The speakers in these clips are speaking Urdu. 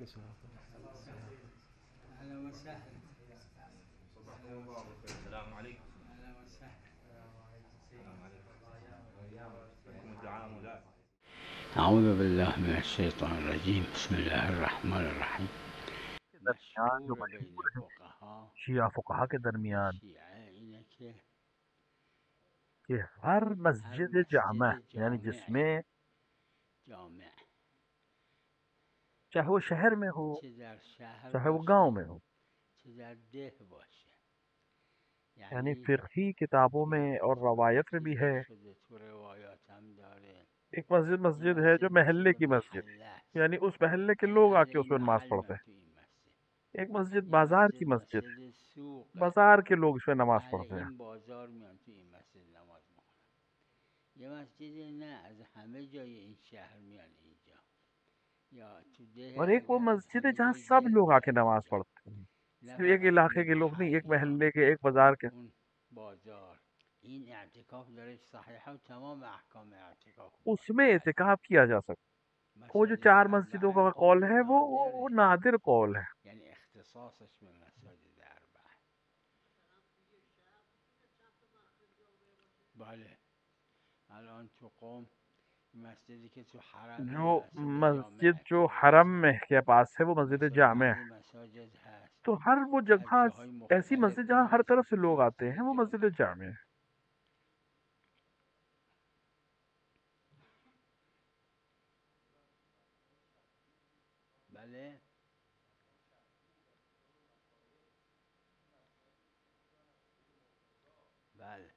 أهلا وسهلا. السلام عليكم. أهلا وسهلا. السلام عليكم. لكم الدعاء مولاي. أعوذ بالله من الشيطان الرجيم. بسم الله الرحمن الرحیم. کے درمیان جو مشہور بین مشہور ہے فقہا شیعہ فقہا کے درمیان شیعہ اینه که کہ ہر هر مسجد جامع مسجد یعنی جس جامع میں جامع چاہے وہ شہر میں ہو چه در شهر چاہے وہ گاؤں باشه میں ہو، چه در ده باشه، یعنی یعنی فقہی کتابوں میں اور روایت میں بھی ذکر ہے. شده تو روایات هم داره. ایک مسجد یه مسجد ہے جو مسجد باشه محلے که کی مسجد محله است، ہے، یعنی اس محلے کے یعنی لوگ آ اهل کے اس این میں نماز محل پڑھتے میان ہیں. تو این مسجد. ایک مسجد یه بازار کی مسجد مسجد مسجد ہے، سوقه، بازار کے لوگ اس میں نماز اهل پڑھتے ہیں. این بازار میان تو این مسجد نماز میخونن. یه مسجد نه، از همه جای این شهر میان اینجا، یا تو اور ده ایک وہ اگر از مسجد ہے همه جہاں جای سب ده لوگ آ کے میان نماز اینجا، پڑھتے ہیں، نه صرف ایک فقط علاقے اون کے لوگ نہیں، ایک محل یا محلے کے، ایک بازار کے. اون بازار. این اعتکاف درش صحیحه و تمام احکام اعتکاف اس میں اعتکاف کیا جا سکتا. وہ جو مساجد چار مسجدوں اربعه کا قول قول ہے نادره، وہ نادر قول ہے. یعنی اختصاصش به مساجد اربعه. بله، الان تو قوم مسجدی که تو حرم جو مسجد مسجد جامع که جو حرم درسته، میں کے پاس ہے وہ مسجد جامع بقیه ہے. مساجد هست تو ہر وہ از جگہ جاهای ایسی مسجد مختلفی جہاں ہر میان تو طرف سے تو لوگ آتے مسجد ہیں وہ مسجد جامع. جامع ہے. بله بله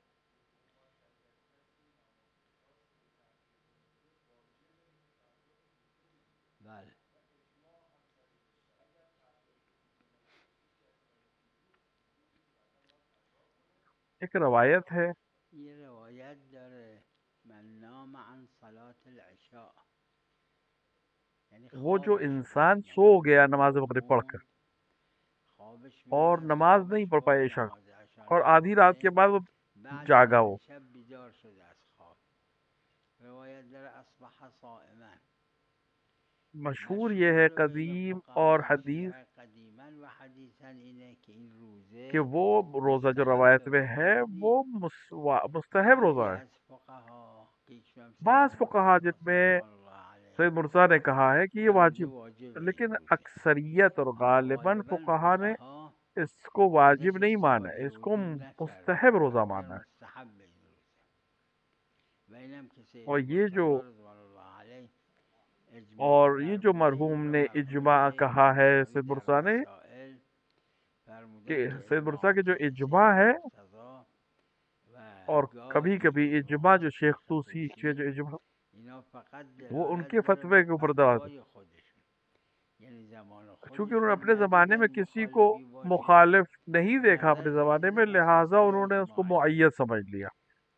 بله. ایک روایت ہے یه روایت داره من نام عن صلاة العشاء، یعنی وہ جو خوابش انسان میاد سو نماز گیا عشا نماز رو مغرب پڑھ کر خوند، خوابش اور میاد، نماز نہیں خوابش پڑھ بره پائے عشاء نماز عشا اور آدھی رات کے نخونده، بعد وہ بعد جاگا نیم وہ. شب بیدار شده از خواب، روایت داره اصبح صائما. مشہور یہ ہے مشهور بین قدیم اور فقهای حدیث شیعه قدیما و حدیثا اینه که این کہ روزه وہ روزہ جو مستحب روایت میں روزه ہے وہ نیست. مستحب بعضی روزہ ہے. از فقها قیشم بعض سید فقہا مرتضی جن میں سلطان الله علیه سید مرزا نے کہا ہے کہ یہ این روزه واجب، واجبه، این لیکن روزه، اکثریت اور اما غالباً غالبا فقہا نے فقها اس کو واجب ازش نہیں مانا ہے، استفاده اس کو وجوب مستحب نکردن، روزہ گفتن مانا ہے. مستحب این روزه. و اینم که اور سید یہ جو مرتضی رضوان الله علیه اجماع اور یہ جو فرموده مرحوم و نے مرحوم اجماع سید کہا ہے موسوی سید در مرزا نے رسائل کہ فرمودن که سید مرزا کے اجماعات جو اجماع سید ہے، مرتضی و اور کبھی گاهی کبھی اجماع جو شیخ شیخ توسی کے جو طوسی، اجماع اینا فقط وہ ان دلالت کے داره فتوے به کے اوپر دعوت، فتوای خودشون، یعنی زمان چونکہ انہوں نے خودشون اپنے زمانے میں ندیدن کسی کو مخالفی باشه مخالف نہیں و دیکھا اپنے ازش زمانے میں، ازش لہٰذا مسئله انہوں نے اس کو اجماعی. معید سمجھ لیا.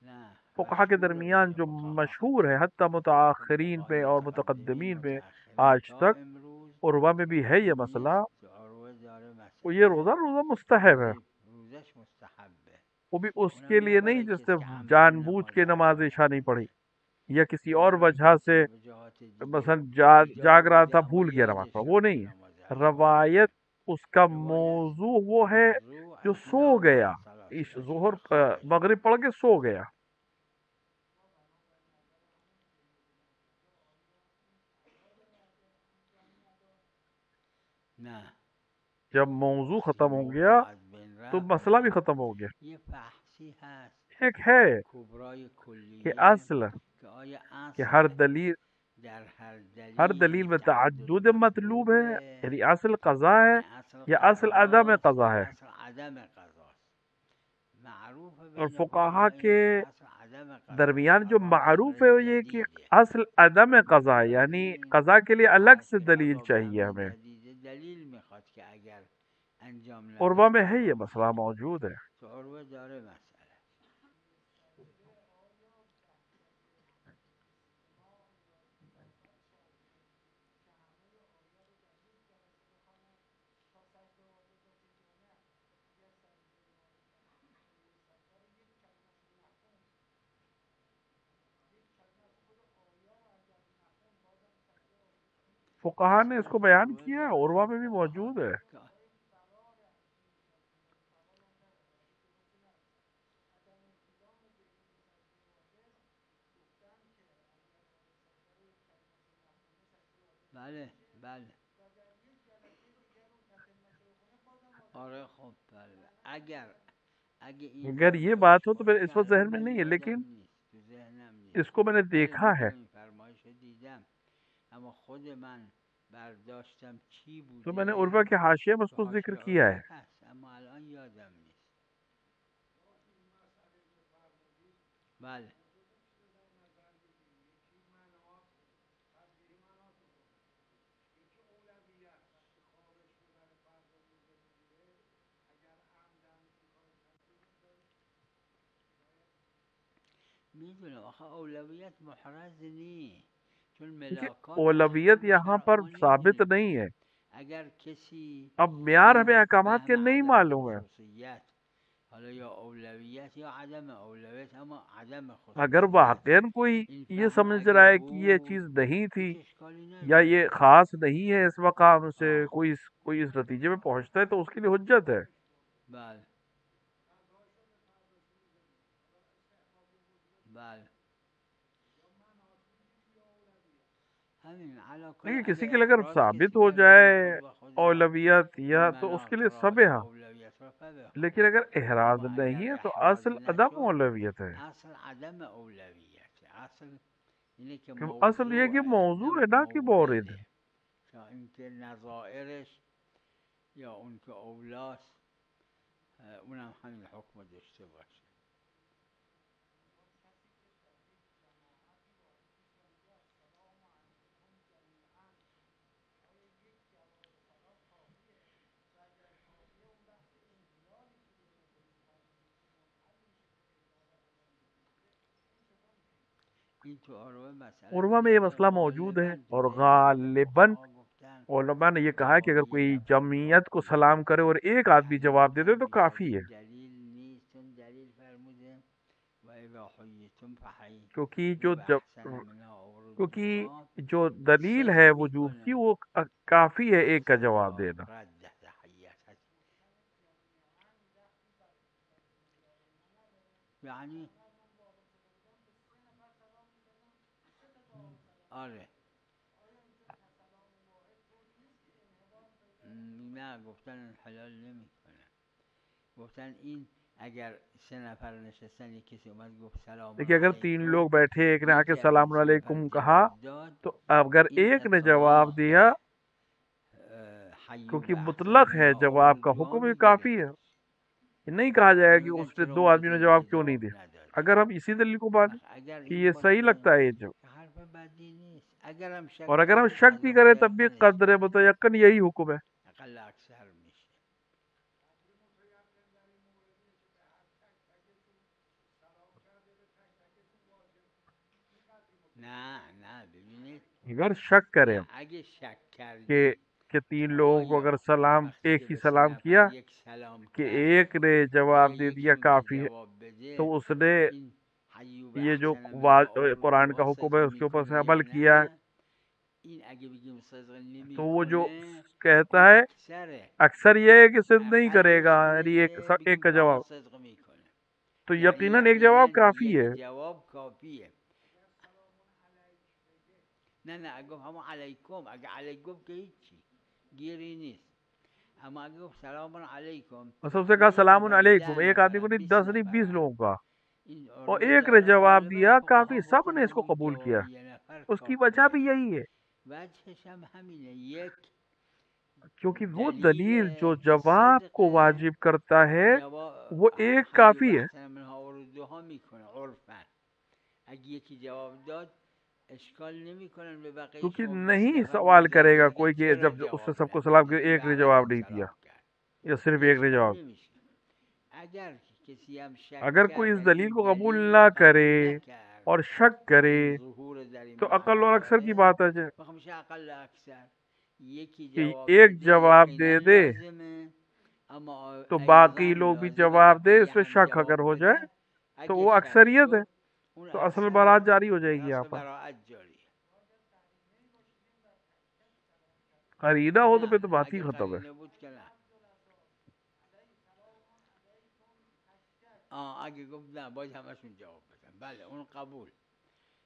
نه، فقہا کے مشهور درمیان بین جو فقها مشہور ہے حتی تو متاخرین میں فقهای اور متقدمین متقدمین میں متأخرین آج تا تک امروز عربا میں بھی ہے یہ این مسئلہ. است که عروه داره وہ یہ مسئله روزہ مستحب ہے، واجب، روزش مستحبه. وہ بھی اس کے اونم نه لیے نہیں برای جس کسی سے که عمدن جان بوجھ نماز کے عشا نماز عشاء نہیں نخونده، پڑھی یا کسی این اور برای وجہ کسی سے که به جهات دیگه مثلا به جای جاگ رہا روزه تھا اما بھول گیا نماز پڑھا، وہ یادش رفته نہیں نماز ہے. عشا روایت بخونه. اس کا روایت موضوع وہ ہے موضوع جو از سو نام گیا، عن صلاة ظہر العشاء، خوابش مغرب میاد. پڑھ کے سو گیا. نه، جب موضوع وقتی ختم ہو گیا موضوع از بین تو رفت مسئلہ بھی نه. ختم ہو گیا. یه بحثی هست ایک ہے کبرای کہ کلیه اصل که آیا کہ ہر اصل دلیل در هر ہر دلیل دلیل میں تعدد تعدد مطلوب ہے، مطلوبه، یعنی اصل قضا ہے یعنی اصل یا اصل عدم قضاست قضا یا ہے. اصل عدم قضاست. معروف اور بین فقہا فقها کے اینه که اصل عدم قضاست، درمیان جو قضا معروف مسئله ہے وہ یہ کہ جدیده. اصل عدم قضا ہے، یعنی بنابراین قضا کے لیے الگ هر سے که دلیل قضا به چاہیے امر ہمیں. جدید دلیل میخواد که اگر انجام عربا نداشت میں ہے یہ قضا مسئلہ میشه. موجود ہے. تو عروه داره مسئله. فقہا نے اس کو بیان کیا ہے، عروہ میں بھی موجود ہے۔ بله بله آره خب بله اگه این اگر یہ بات ہو تو میرے اس وقت ذہن میں نہیں ہے، لیکن نیست تو ذهنم نیست اس کو میں نے بله دیکھا ہے، دیدم این فرمایش رو دیدم اما خود من برداشتم چی تو میں نے بوده عروہ کے حاشیے میں اس تو کو ذکر حاشیه کیا عروه ہے۔ هست اما الان یادم نیست بله میدونم آخه اولویت محرز نی چون کیونکہ ملاکات اولویت احکام یہاں شرع پر ما ثابت نمی‌رسه. نہیں ہے، اگر کسی اب معیار این ہمیں احکامات کے فهم نہیں عدم معلوم ہے۔ خصوصیت حالا یا اولویت یا عدم اولویت اما عدم اگر خصوصیت واقعاً کوئی این یہ فهم سمجھ اگه رہا ہے کہ یہ بود چیز نہیں تھی هیچ اشکالی یا نداره یہ خاص نہیں ہے اس مقام سے، آه کوئی اس نتیجے میں پہنچتا ہے تو اس کے لیے حجت ہے۔ بله بله همین علا کل لیکن کسی اگه کے لیے اگر احراز ثابت کسی ہو کرده جائے میخواد به خدا اولویت این یا تو اس کے مناط لیے را سب یا ہاں، اولویت را فبه لیکن خدا اگر احراز اما اگر نہیں ہے تو احراز اصل عدم نشد اولویت ہے، اصل عدم اولویت اصل اینه که اصل یہ کہ موضوعه موضوع ہے نه نہ کہ مورد۔ مورده تا اینکه نظائرش یا اون که اولاست اونم همین حکم داشته باشه این تو عروه مسئله عروہ است میں یہ ولی مسئلہ موجود ہے، غالبا تو اور ذهن خود غالباً فقها گفتن علماء نے یہ کہا ہے کہ اگر جواب یه کوئی نفر جمعیت کو کافیه سلام کرے اور ایک آدمی تحلیل جواب دے دے تو بیش از کافی ہے، این دلیل نیست چون دلیل فرموده و اذا حییتم کیونکہ فحیوا باحسن منها او ردوها جو دلیل ہے صدق وجوب کی میکنه وہ کافی ہے ایک کا جواب خدا دینا۔ رد تحیت هست یعنی آره نه گفتن حلال نمیکنه گفتن این اگر 3 نفر نشستن یک کسی اومد گفت سلام دیکھیے اگر 3 علیکم لوگ بیٹھے، ایک نے آ کے یکی از این سلام 3 نفر علیکم کہا جواب داد تو اگر این ایک نے جواب اطلاق دیا، بر حیوا کیونکہ باحسن مطلق ہے منها او جواب کا ردوها حکم بھی کافی ہے، میگیرتش یہ نہیں کہا جائے گا این کہ میگن اس نے چرا 2 اون آدمیوں نے کسی جواب دیگه کیوں نہیں جواب دیا۔ نداده اگر ہم اسی دلیل کو مانیں اگر کہ این یہ صحیح باشه لگتا ہے یہ جو، که حرف بدی نیست اگر هم شک اور اگر ہم کنی شک بھی قضا کریں تب بھی متيقنش قدر متیقن یہی حکم ہے۔ اقل اکثر میشه نه ببینید اگر شک کریں نه اگه شک کہ کردید کہ 3 که لوگوں کو اگر آیا سلام وقتی که ایک ہی به 3 سلام نفر کیا یک سلام کہ کرد ایک نے آیا جواب دے دیا یکیشون که کافی ہے، جواب بده تو اس نے این حیو یہ جو به احسن منها او قرآن کا ردوها حکم ہے صدق اس کے اوپر میکنه سے یا عمل کیا، نه این اگه بگیم صدق تو وہ جو نمیکنه کہتا اون ہے اکثره اکثر یہ ہے کہ صدق نہیں کرے گا، اقلش اینه یعنی که ایک بگیم کا آقا جواب، صدق میکنه تو یعنی یقیناً ایک جواب کافی یک ہے۔ جواب کافیه نه اگه همون علیکم اگه علیکم که هیچی گیری نیست اما اگه گفت سلام علیکم اور سب سے کہا 1 سلام نفر علیکم، 10 ایک آدمی کو نفرن نہیں، 20 10 نہیں، 20 نفرن لوگوں کا، این اور عروه ایک نے داره جواب غالبا دیا کافی، فقها سب گفتن نے اس کو همین قبول کیا، جواب 1 نفر اس کی وجہ کافیه بھی یہی ہے وجهش هم همینه یک کیونکہ وہ دلیل دلیل جو که جواب صدق کو واجب کرتا ہے جواب وہ ایک حیو کافی ہے، احسن منها او ردوها میکنه عرفا اگه یکی جواب داد اشکال نمیکنن به بقیه کیونکہ شما 20 نہیں نفر سوال اونجا کرے گا هستن کوئی بگن کہ چرا جب اس نے جواب سب کو سلام کیا ندادی ایک نے بعد از جواب اون نہیں دیا سلام کرد یا صرف ایک نے اشکال جواب۔ نمیشه اگر کسی هم شک اگر کوئی کرد اس یعنی دلیل این کو قبول دلیل نہ رو کرے قبول نکرد اور شک که کرے این ظهور در این تو اقل مسئله اور اکثر کی داره بات ہے بخوام میشه اقل اکثر یکی کہ جواب ایک بده جواب یقینا دے دے لازمه اما تو باقی ایضا لوگ بھی لازمه جواب دے، اس بقیه پہ هم شک اگر جواب ہو جائے بدن تو اگه وہ شک اکثریت ہے، شد اون تو اصل برات اکثره جاری ہو جائے گی یہاں حسب پر۔ براعت جاریه قرینہ ہو تو نه پھر تو بات ہی اگه ختم ہے. قرینه بود که نه. اگه گفت نه باید همشون جواب بدن، بله اون قبول.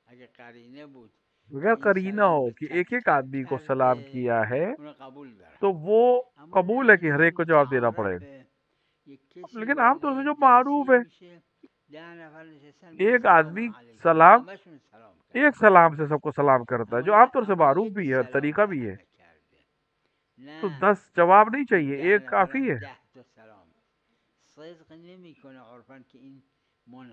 اگه قرینه بود که اگر این قرینہ سلام ہو به کہ تک ایک ایک تک آدمی کو سلام کرده کیا ہے اونو قبول دارم. تو وہ اما نه قبول ہے کہ اگه ہر که ایک کو جواب دینا پڑے گا. متعارفه یک کسی لیکن عام وارد طور سے جو یک معروف جلسه ہے، میشه 10 نفر نشستن میگه ایک سلام آدمی علیکم، سلام همشون سلام ایک کرده. سلام سے سب کو سلام کرتا ہے، اما جو عام نه طور سے اگه معروف یک بھی ہے، سلام طریقہ به بھی ہے، همه کرده، تو نه 10 جواب نہیں این چاہیے، 10 ایک کافی نفرن ہے 10 تا سلام. صدق نمیکنه عرفاً که این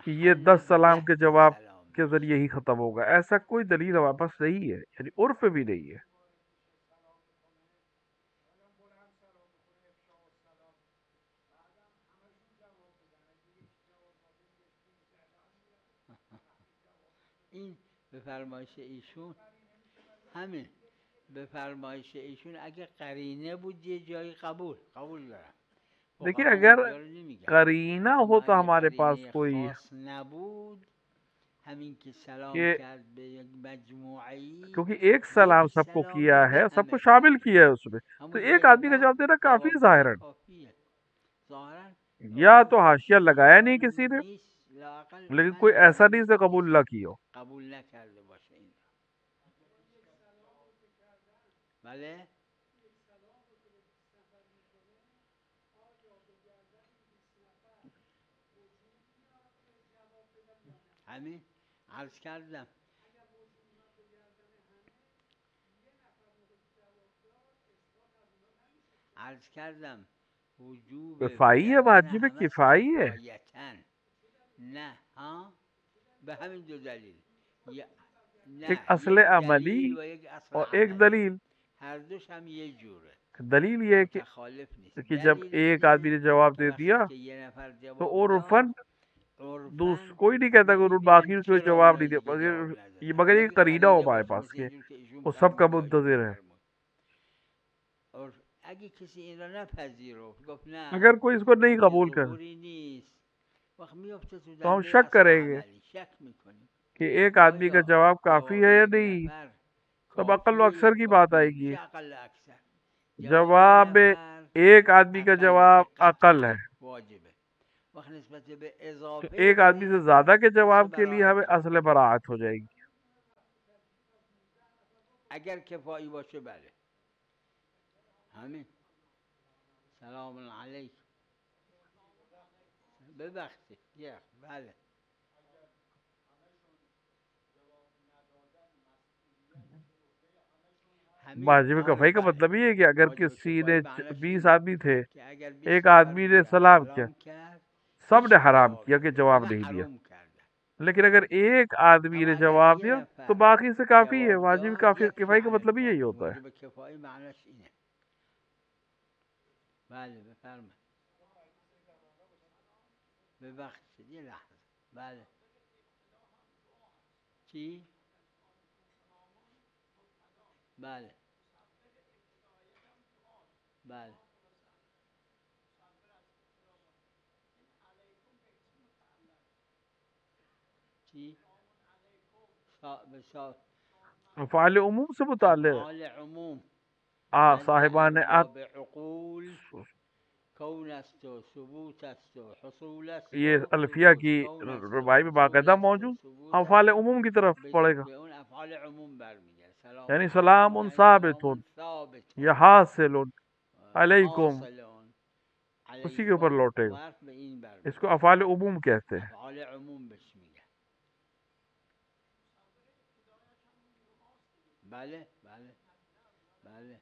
کہ یہ منحل 10 به سلام 10 کے تا جواب سلامه. کے ذریعے ہی ختم ہوگا. ایسا کوئی دلیل ہمارے پاس نہیں ہے، یعنی عرف بھی نہیں ہے. این به فرمایش ایشون همین، به فرمایش ایشون اگه قرینه بود یه جایی قبول دارم، دیکھیے فقها اگر اونجا رو نمیگن. قرینہ ہو اما تو اگه ہمارے پاس قرینه کوئی خاص نبود، همین که سلام کہ کرد به یک مجموعی، کیونکہ ایک سلام یک سب کو کیا سلام ہے، به سب کو همه شامل کرده، کیا ہے اس میں، تو همون ایک یه آدمی کا نفر جواب دینا کافی جواب بده ظاہراً. کافیه. ظاهرا یا اون تو حاشیہ چیزی که لگایا نہیں معلوم کسی نے، نیست، لااقل لیکن من کوئی ایسا معلوم نہیں نیست سے که قبول نہ کسی کی ہو. قبول نکرده باشه این. بله همین عرض کردم. وجوب کفائی ہے، زدن واجب همش کفائی ہے. کفایتن، نه ها، به همین دو دلیل. ایک نه اصل یک عملی دلیل و یک اصل اور ایک عملی، دلیل. هر دوش هم یه جوره، دلیل یہ ہے متخالف نیست. کہ جب دلیل ایک آدمی اینه نے جواب که دے وقتی دیا که یه نفر تو جواب داد، عرفاً عرفاً کوئی نہیں کہتا کہ انہوں نمیبینن باقی کو چرا جواب اونای نہیں دیا، دیگه جواب مگر ندادن، یہ مگه قرینہ ہو قرینه ہمارے باشه، پاس مثل کہ اینجور که ایشون وہ سب کا فرمودن منتظر ہے. فرمود. اگه کسی این را نپذیرفت، گفت نه اگر کوئی اس کو نہیں همچین قبول کر ظهوری نیست، وقت میفته تو تو ہم دنده شک اصل کریں گے عملی، شک میکنیم کہ ایک آدمی کا آیا جواب کافی جواب ہے یا یک نہیں. نفر تب اقل و کافیه یا اکثر کی بات آئے کافی گی. میشه اقل اکثر. جواب یه جواب نفر ایک آدمی کا اقله جواب که قطعا عقل ہے، واجبه. وقت نسبت به تو اضافه ایک آدمی یه سے نفر زیادہ کے اصل جواب کے لیے ہمیں براعته. اصل براعت ہو جائے گی. اگر کفایی باشه بله. همین سلام علیکم، ببخشید بله. همین واجب آره کفائی کا بله، مطلب یہ ہے کہ اگر واجب کسی کفایی نے معناش 20 اینه آدمی تھے، که اگر ایک 20 نفر آدمی نے دیگر سلام کیا، سلام کرد سب نے هیچ کی حرام جواب کیا کہ نداد، جواب همه نہیں دیا. حروم کردن. لیکن اگر ایک آدمی اما نے اگر که جواب یه دیا تو نفر باقی سے کافی ہے. جواب واجب داد کافی یکفی کفائی کا علی مطلب ہی یہی الباقی. ہوتا ہے. واجب کفایی معناش اینه. بله بفرمایید. ببخشید یه لحظه. بله چی؟ بله بله چی؟ به افعال عموم سے متعلق افعال عموم بند صاحبان ارباب عقول کون است و ثبوت است و حصول است یہ و الفیہ کی کون است و ربائی میں حصول باقاعدہ است و موجود ثبوت افعال است و عموم کی طرف پڑے گا، به اون افعال عموم برمیگرد. سلام یعنی علیکم سلام یعنی ثابت سلام ثابت، یا حاصل علیکم، حاصل اسی کے اوپر علیکم، لوٹے گا. ظرف به این اس کو برمیگرد. افعال عموم کہتے ہیں. افعال عموم بهش میگن. بله بله بله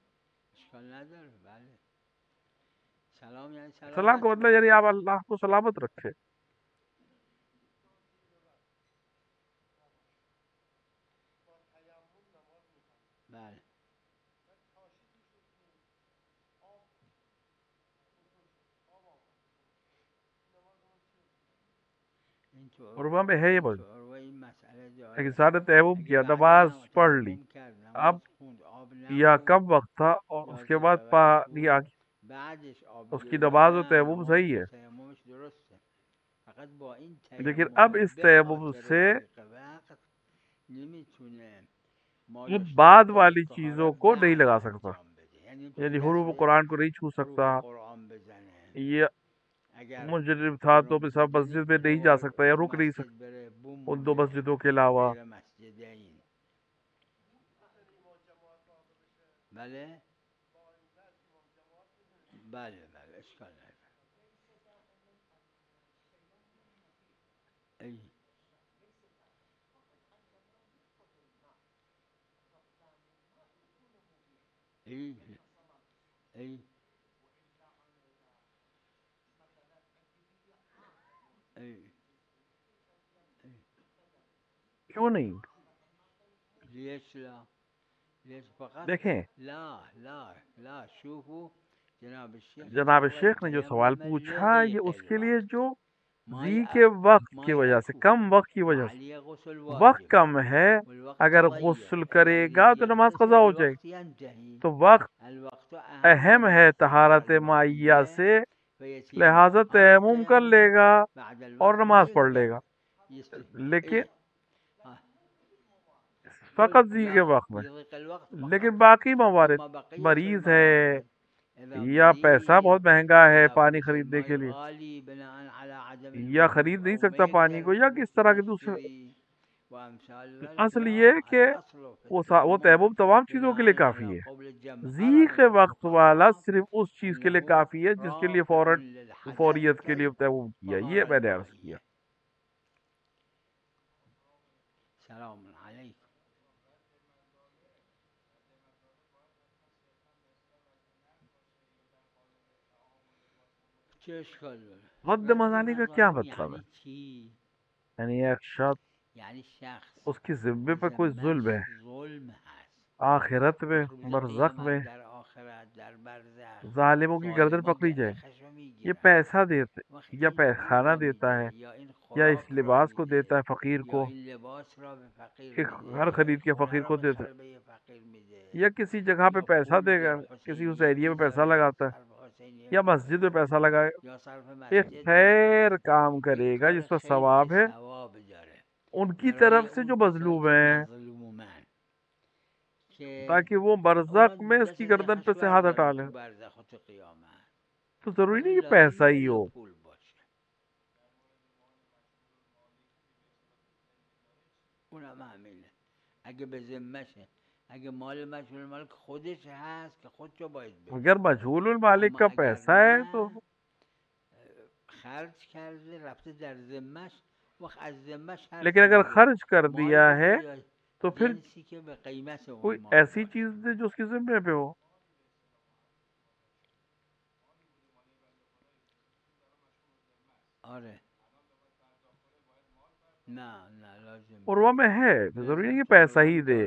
اشکال نداره. بله سلام یعنی سلام کا سلامت مطلب یعنی باشی. آپ اللہ کو سلامت رکھے. بله عربہ میں ہے یہ بات. اینطور و این مسئله داره. انسان نے تیمم اگه کیا، بعد نماز پڑھ لی، تیمم کرد، اب نماز خوند، آب یا نبود، کم وقت تھا اور اس کے واجب بعد وقت پانی بود، آ گیا، بعدش آب اس کی گرفت، نماز و نه تیمم صحیح ہے. تیممش درسته، فقط با این لیکن اب تیمم اس به تیمم خاطر سے ضیق وقت نمیتونه ما وہ بعد یشترط والی چیزوں للطهارت کو نہیں بعد لگا سکتا. انجام بده. یعنی یعنی حروف قرآن کو نہیں چھو سکتا، قرآن بزنه یہ اگر مجرم تھا تو بھی سب مسجد میں نہیں جا سکتا یا رک نہیں سکتا بره بوم ان دو مسجدوں کے علاوہ. غیر مسجدین. بله بله بله اشکال نداره. ای ای ای ای کیوں نہیں؟ لیش لا لیش فقط دیکھیں لا لا لا شوفو جناب شیخ نے جو سوال پوچھا یہ اس کے لیے جو ذی کے وقت کی وجہ سے، کم وقت کی وجہ سے، وقت کم ہے، اگر غسل کرے گا تو نماز قضا ہو جائے گی. تو وقت اہم ہے طہارت مائیہ سے، لہذا تیمم کر لے گا اور نماز پڑھ لے گا. لیکن فقط ذی کے وقت میں، لیکن باقی موارد، مریض ہے یا پیسہ بہت مہنگا ہے پانی خریدنے کے لیے یا خرید نہیں سکتا پانی کو یا کس طرح کے دوسرے، اصل یہ ہے کہ وہ تیمم تمام چیزوں کے لیے کافی ہے. ذی کے وقت والا صرف اس چیز کے لیے کافی ہے جس کے لیے فوریت کے لیے تیمم کیا. یہ میں نے عرض کیا. سلام علیکم. رد مظالم کا کیا مطلب ہے؟ یعنی ایک شخص اس کی ذمے پہ کوئی ظلم ہے، آخرت میں، برزخ میں ظالموں کی گردن پکڑی جائے، یہ پیسہ دیتے یا پیخانہ دیتا ہے یا اس لباس کو دیتا ہے فقیر کو، ایک گھر خرید کے فقیر کو دیتا ہے یا کسی جگہ پہ پیسہ دے گا، کسی اس ایریے میں پیسہ لگاتا ہے یا مسجد میں پیسہ لگائے، ایک خیر کام کرے گا جس پر ثواب ہے ان کی طرف سے جو مظلوم ہیں، تاکہ وہ برزخ میں اس کی گردن پہ سے ہاتھ ہٹا لے. تو ضروری نہیں کہ پیسہ ہی ہو. اونم همینه. اگه به ذمشه، اگه مال مجهول الملک خودش هست که خودشو باید بده. اگر مجهول المالک کا پیسہ ہے تو خرج کرده رفته در ذمش، وقت از ذمش هست. لیکن اگر خرچ کر دیا ہے تو پھر که به قیمت اون کوئی مال ایسی چیز دے جو اس کی ذمے پہ ہو. آره نه لازم عروہ میں ہے، ضروری نہیں کہ پیسہ ہی دے،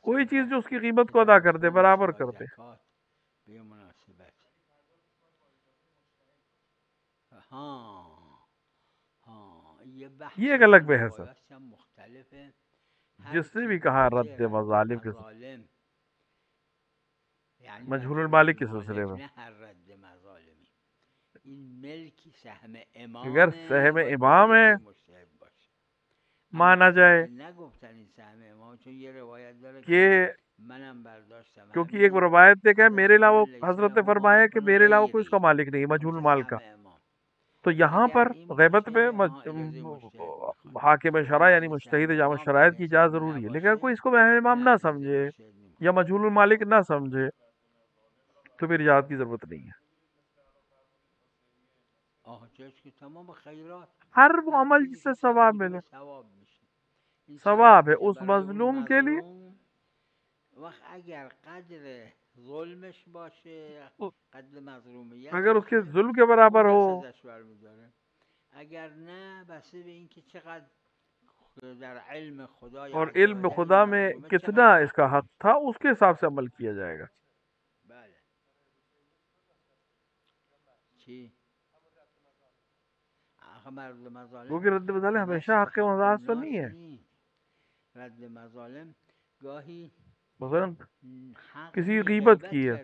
کوئی چیز جو اس کی قیمت کو ادا کر دے، برابر کر دے. به مناسبت. ہاں یہ ایک الگ بحث ہے. مختلف ہے. جس نے بھی کہا رد مظالم کے مجہول المالک کے سلسلے میں، اگر سہم امام ہے مانا جائے کہ کیونکہ ایک روایت دیکھا ہے میرے علاوہ حضرت نے فرمایا کہ میرے علاوہ کوئی اس کا مالک نہیں، مجہول مال کا. تو یہاں پر غیبت میں حاکم شرع یعنی مجتہد جامع شرائط کی اجازت ضروری ہے، لیکن اگر کوئی اس کو امام نہ سمجھے یا مجہول المالک نہ سمجھے تو پھر اجازت کی ضرورت نہیں ہے. ہر وہ عمل جس سے ثواب ملے ثواب ہے اس مظلوم کے لیے. اگر اس کے ظلم کے برابر ہو، اگر نه بسته به این که چقدر در علم خدا اور علم خدا میں کتنا اس کا حق تھا اس کے حساب سے عمل کیا جائے گا. بله چی؟ کیونکہ رد مظالم ہمیشہ حق مضاعف تو نہیں ہے. رد مظالم گاہی مثلا کسی غیبت کی ہے،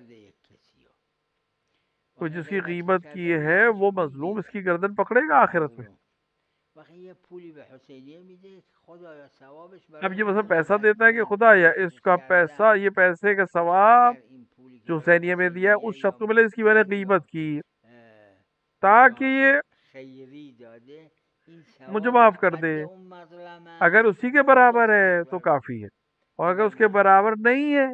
کوئی جس کی غیبت کی ہے وہ مظلوم اس کی گردن پکڑے گا آخرت میں. وقتی یه پولی به حسینیه میده خدایا ثوابش اب برای یہ اون مثلا پیسہ مصیبت دیتا ہے کہ من خدایا که اس کا چیز پیسہ، کردم یہ پیسے کا و ثواب اگر این پولی که جو برای حسینیہ میں دیا ہے اس حسینیه شخص یا کو ملے، اس کی میں نے مسجد غیبت یا کی به تاکہ جهات یہ خیری داده این مجھے ثوابش معاف کر دے. قد اون مظلمه اگر است اسی کے خدا برابر ہے ثوابش تو برای کافی ہے، اور اگر دیگر اس کے نداره برابر نہیں ہے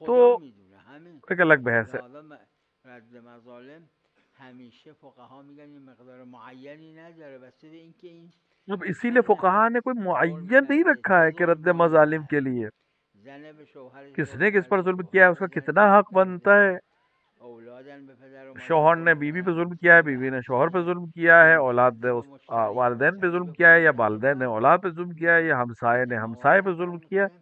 تو خدا میدونه همین ایک الگ بحث ہے. لہذا رد مظالم همیشه فقها میگن این مقدار معینی نداره بسته به اینکه این اب اسی لیے چند فقہا نفر نے کوئی ظلم معین نہیں کرده رکھا چه ہے کہ رد ظلمایی مظالم کے هست لیے زن به شوهرش کس ظلم نے کس پر کرده ظلم کیا ہے، شوهر اس به کا زنش کتنا حق ظلم بنتا کرده ہے. اولادن به پدر و مادر شوہر نے ظلم بیوی پہ کردن ظلم کیا ہے، به بیوی نے همسایه شوہر پہ ظلم کیا ہے، این اولاد نے تقدیم مشتری والدین پہ مشتری ظلم به کیا ہے، یا فروشنده والدین نے باز اولاد پہ ظلم کیا ہے، یا ہمسائے نے اتفاقا ہمسائے پہ ظلم فرق کیا. میکنه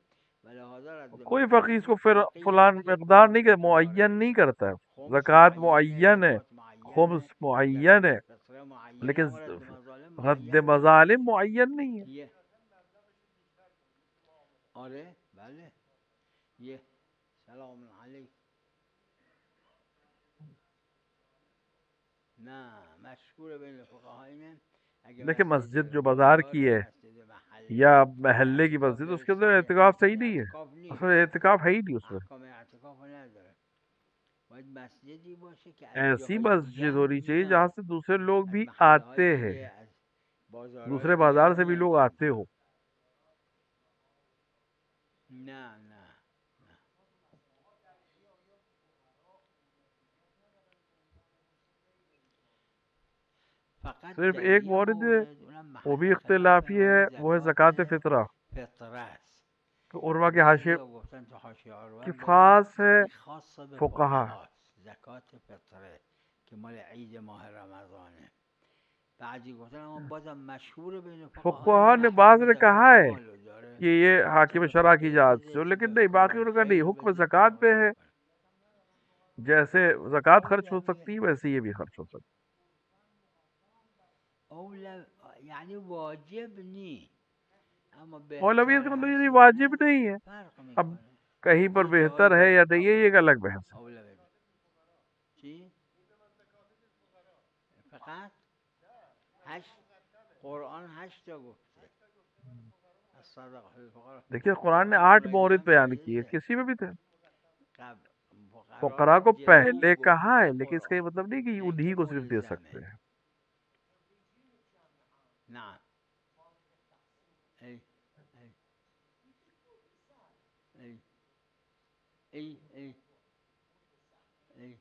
و لہذا رد کوئی فقیر اس مظالم کو پھر فقیه فلان خودش مقدار نہیں کہ معین میاره معین نہیں کرتا ہے. خمس زکوٰۃ معینه معین ہے، زکات خمس معینه معین زکات ہے، فطره معینه لیکن اما رد مظالم رد معین نیست مظالم معین نہیں ہے. یه آره بله یه سلام علیک نه مشهور بین فقها اینه اگه دیکھیں مسجد مسجد جو بازار کی داره ہے مسجد یا محله و محلے کی اعتکاف مسجد، اس داره کے اندر صحیح اعتکاف صحیح مسجد نہیں ہے، اعتکاف اس نیست میں اعتکاف ہے ہی نہیں. اس میں احکام اعتکاف نداره باید مسجدی باشه که از ایسی جاهای دیگه مسجد هم ہونی چاہیے جہاں میان سے دوسرے لوگ از بھی محله های آتے ہیں، دیگه از بازارهای دوسرے دیگه هم بازار سے بھی میان لوگ آتے اینجا ہو. نه نه نه فقط صرف در ایک یه مورد ہے، مورد اونم وہ محل بھی خلاف اختلافی ہے، مال وہ ہے زکات زکوٰۃ فطرہ فطره است کہ علماء که کے حاشیے بعضیا گفتن تو حاشیه ها کی هم برین خاص ہے این خاص به فقہا. فقهاست زکات فطره که مال عید ماه رمضانه بعضی گفتن اما بازم مشهور بین فقها فقہا اینه نے نه بعض حکم نے کہا زکات ہے مال رو داره کہ یہ چه حاکم به شرع کی فقیر اجازت بده سے، چه لیکن به نہیں، باقی فقرای انہوں نے کہا نہیں، خیر حکم بده زکوٰۃ فرق پہ ہے. نمیکنه جیسے زکوٰۃ خرچ ہو اولویت سکتی ویسے یہ بھی خرچ ہو سکتی. یعنی واجب نی اما اولویت بهتر کا مطلب یہ هست نہیں یا واجب نه نہیں ہے. فرق اب میکنه کہیں پر یه جاهایی بہتر ہے باید یا نہیں ہے، یہ ایک الگ بحث ہے. اولویت چی؟ فقط 8 قرآن 8 تا گفته از صدقه الفقراء دیکھیے قرآن نے فقط 8 خیلی مورد هم بیان کیے، جایزه کسی میں بھی تھے. قبل فقرا فقراء رو کو جلو پہلے کہا ہے، گفته لیکن اس کا یہ قرآن مطلب نہیں کہ نه انہی اینکه کو صرف دے ملزمه سکتے ہیں. نه ای ای ای ای ای ای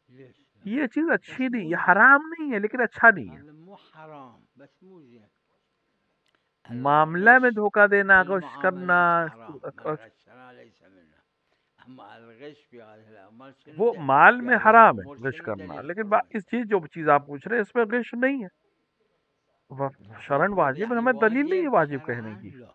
ليش لا یہ چیز اچھی بس نہیں، مو یہ زين حرام نہیں ہے لیکن اچھا نہیں ہے. هذا مو حرام بس مو زين معاملہ میں الغش دھوکہ دینا، في غش کرنا، المعاملات حرام من غشنا ليس منا اما الغش في هذه الاموال وہ شنو مال في میں هذه حرام الامور ہے غش شنو کرنا، دليل لیکن قرآني اس چیز جو چیز آپ پوچھ رہے ہیں اس میں غش نہیں ہے. شرن واجب ہے، يعني ہمیں دلیل نہیں ہے واجب واجب کہنے شرعا کی. لا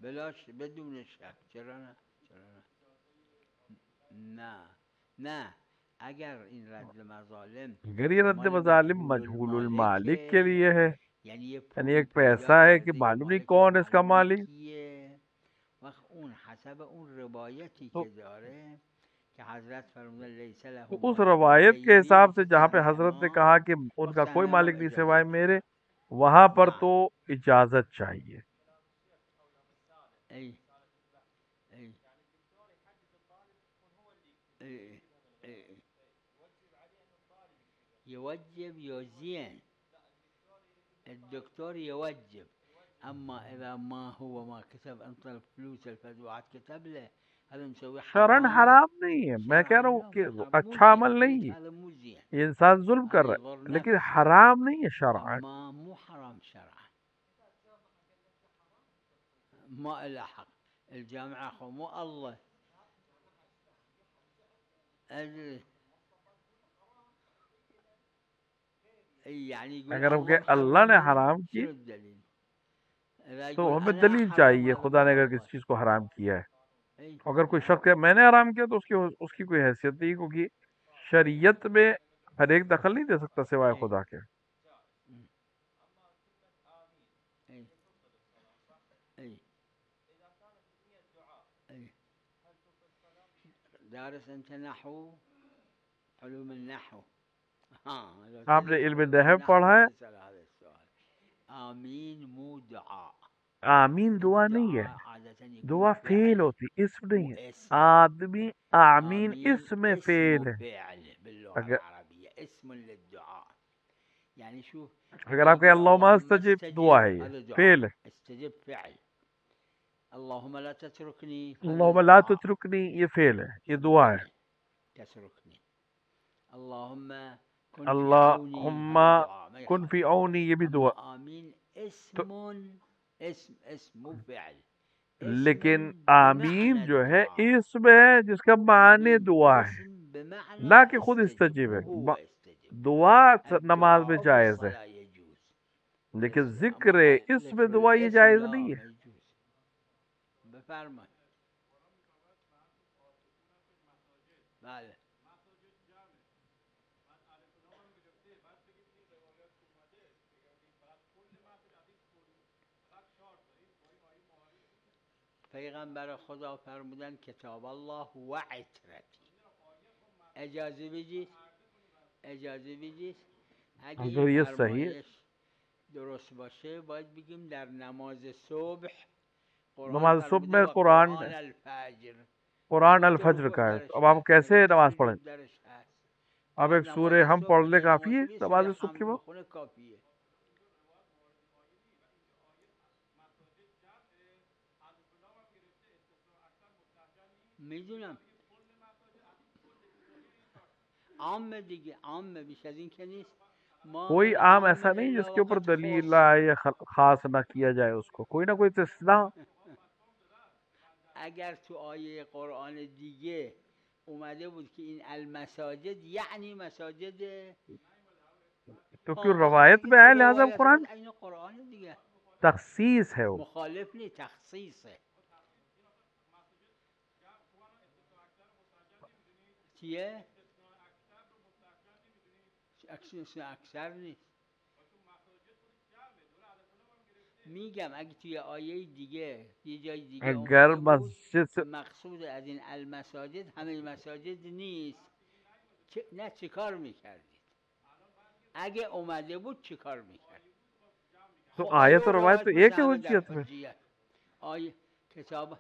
بلاش بدون شک چرا نه چرا نه نه نه اگر این رد مظالم اگر یہ رد مال مظالم مجهول مجہول المالک کے المالکه لیے ہے، یعنی یه یعنی پولی ایک پیدا پیسہ ہے کہ کرده یا معلوم نہیں مالکش کون ہے اس کا معلوم نی مالک، کیه وقت اون حسب اون روایتی تو که داره که حضرت فرمودن لیس له اس مالک روایت کے غیری حساب سے مثل جہاں پہ سهم حضرت نے ما کہا کہ ان و کا کوئی سهم مالک ما نہیں سوائے اجازته میرے، وہاں پر نعم تو اجازت چاہیے. ای ای ای ای يوجب يزين الدكتور يوجب اما اذا ما هو ما كتب انت الفلوس الفدوات كتب له هذا مسوي شرن حرام حرام نہیں ہے، میں کہہ شرعا رہا ہوں لا کہ مو حرام مو اچھا زين عمل نہیں ليش ہے، هذا مو زين یہ انسان ظلم کر هذا رہا يضر ہے، لیکن نفسه حرام نہیں ہے شرعا. اما مو حرام شرعا ما له حق الجامعة خو مو الله أدري يعني يقول اگر ہم کہ الله اللہ نے حرمه حرام کی شنو الدليل اذا تو يقول ہمیں انا دلیل حرام چاہیے هذا خدا نے كلام اگر کسی باطل چیز کو حرام کیا ہے. اي اگر کوئی شخص کہ میں نے حرام کیا تو اس کی کوئی حیثیت نہیں، کیونکہ شریعت میں ہر ایک دخل نہیں دے سکتا سوائے اي خدا کے. اي اي دارس انت نحو علوم النحو آپ نے علم نحو پڑھا ہے؟ آمین مو دعا آمین دعا نہیں ہے، دعا فعل ہوتی، اسم نہیں ہے. آدمی آمین اسم فعل ہے. اگر اسم للدعاء یعنی شو اگر آپ کہیں اللہم استجب دعا ہے، یہ فعل ہے. استجب فعل اللہم لا تترکنی اللہم لا تترکنی یہ فعل ہے، یہ دعا ہے. تترکنی اللہم کن فی عونی اللہم کن فی عونی یہ بھی دعا. آمین اسم فعل لیکن آمین جو ہے اسم ہے جس کا معنی دعا ہے، نہ کہ خود استجیب ہے. دعا نماز میں جائز ہے لیکن ذکر اسم دعا یہ جائز نہیں ہے. بفرمائیں. بله پیغمبر خدا فرمودن کتاب الله و عترتی. اجازه بدید اگه این فرمایش درست باشه باید بگیم در نماز صبح نماز صبح میں قرآن الفجر کا ہے. اب آپ کیسے نماز پڑھیں؟ اب ایک سورہ ہم پڑھ لے کافی ہے نماز صبح کے وقت. میدونم عام دیگه عام بیش از این که نیست. کوئی عام ایسا نہیں جس کے اوپر دلیل آئے یا خاص نہ کیا جائے اس کو، کوئی نہ کوئی استثناء. اگر تو آیه قرآن دیگه اومده بود که این المساجد یعنی مساجد، تو کیوں روایت میں آئے لہذا قرآن دیگه تخصیص ہے، وہ مخالف نہیں تخصیص ہے. چیه؟ اکثر نیست. میگم اگه توی آیه دیگه یه جای دیگه اگر مسجد مقصود از این المساجد همه مساجد نیست نه چه کار میکردید؟ اگه اومده بود چه کار میکردید؟ تو آیت و روایت تو ایک ہے حجیت میں. آیه کتاب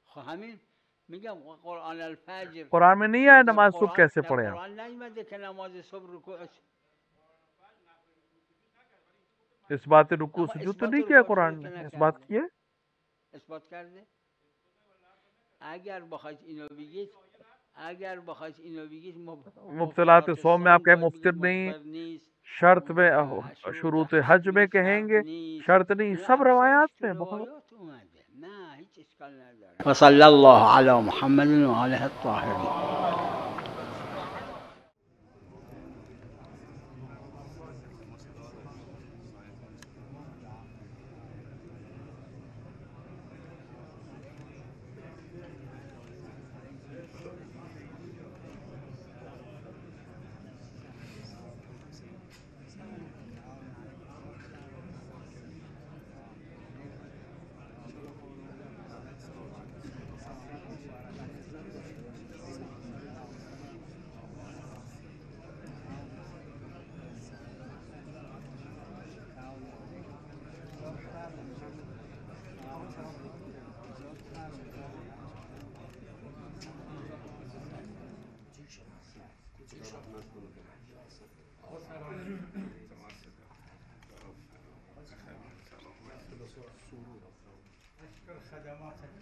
خب همین میگم قرآن الفجر قرآن میں نہیں آیا نماز صبح کیسے پڑھیں آپ؟ قرآن نیومده که نماز صبح رکوعش اس بات رکوع سجود تو نہیں کیا قرآن نے؟ اس بات کیے اثبات کرده. اگر بخواید اینو بگید مبطلات صوم میں آپ کہیں مفطر نہیں، شرط میں شروط حج میں کہیں گے شرط نہیں، سب روایات میں بہت. وصلی اللہ علی محمد و آلہ الطاہرین. خدماتك